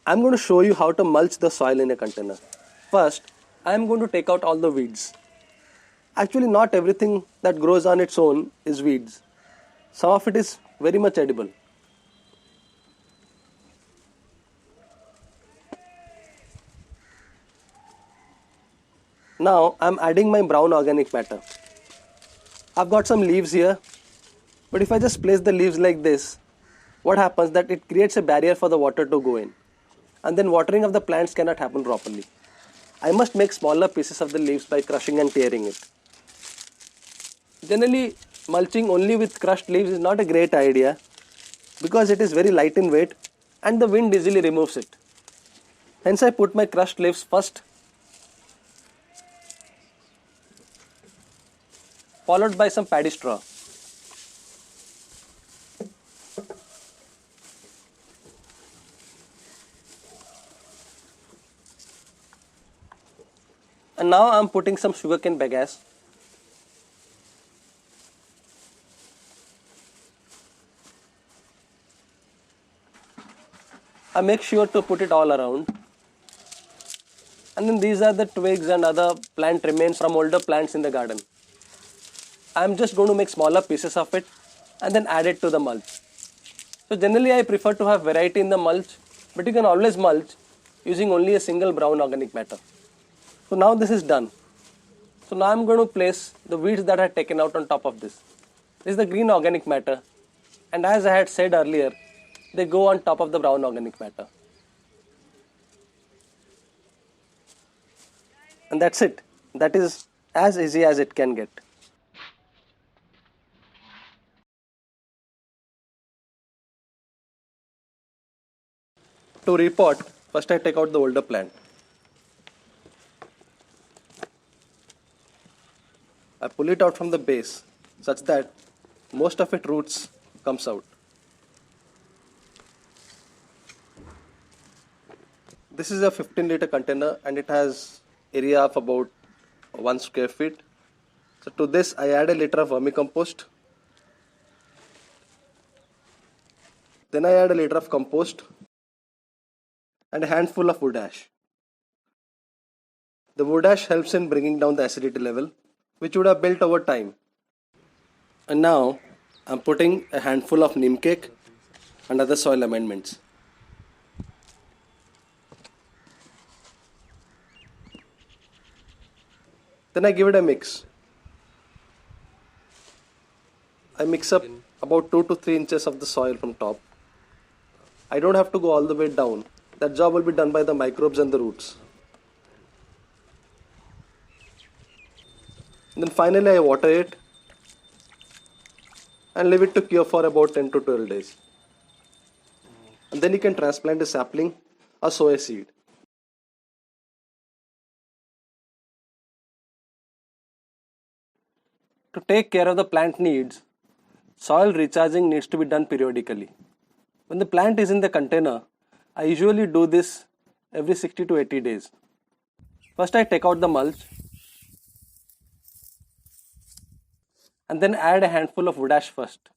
I'm going to show you how to mulch the soil in a container. First, I'm going to take out all the weeds. Actually, not everything that grows on its own is weeds. Some of it is very much edible. Now, I'm adding my brown organic matter. I've got some leaves here, but if I just place the leaves like this, what happens that it creates a barrier for the water to go in, and then watering of the plants cannot happen properly. I must make smaller pieces of the leaves by crushing and tearing it. Generally, mulching only with crushed leaves is not a great idea because it is very light in weight and the wind easily removes it. Hence I put my crushed leaves first, followed by some paddy straw. And now I am putting some sugarcane bagasse. I make sure to put it all around. And then these are the twigs and other plant remains from older plants in the garden. I am just going to make smaller pieces of it and then add it to the mulch. So generally I prefer to have variety in the mulch, but you can always mulch using only a single brown organic matter. So now this is done. So now I am going to place the weeds that I had taken out on top of this. This is the green organic matter, and as I had said earlier, they go on top of the brown organic matter. And that's it. That is as easy as it can get. To repot, first I take out the older plant. I pull it out from the base such that most of its roots comes out. This is a 15-liter container and it has area of about 1 square feet. So to this I add a liter of vermicompost. Then I add a liter of compost and a handful of wood ash. The wood ash helps in bringing down the acidity level, which would have built over time. And now I'm putting a handful of neem cake and other soil amendments. Then I give it a mix. I mix up about 2 to 3 inches of the soil from top. I don't have to go all the way down. That job will be done by the microbes and the roots. And then finally I water it and leave it to cure for about 10 to 12 days. And then you can transplant a sapling or sow a seed. To take care of the plant needs, soil recharging needs to be done periodically. When the plant is in the container, I usually do this every 60 to 80 days. First I take out the mulch and then add a handful of wood ash first.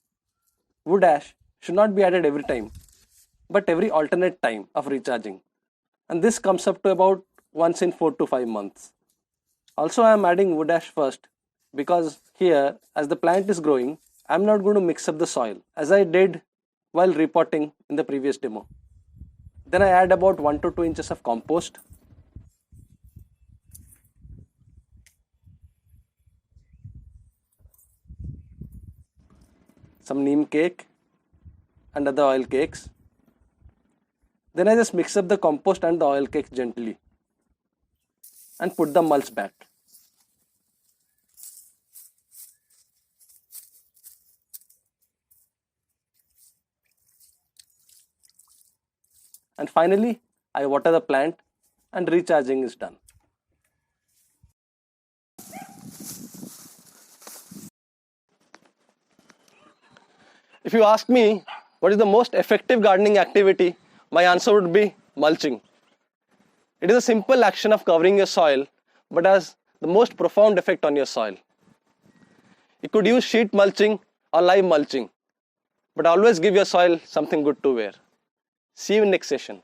Wood ash should not be added every time, but every alternate time of recharging. And this comes up to about once in 4 to 5 months. Also I am adding wood ash first because here, as the plant is growing, I am not going to mix up the soil as I did while repotting in the previous demo. Then I add about 1 to 2 inches of compost. Some neem cake and other oil cakes. Then I just mix up the compost and the oil cakes gently and put the mulch back. And finally, I water the plant and recharging is done. If you ask me what is the most effective gardening activity, my answer would be mulching. It is a simple action of covering your soil, but has the most profound effect on your soil. You could use sheet mulching or live mulching, but always give your soil something good to wear. See you in next session.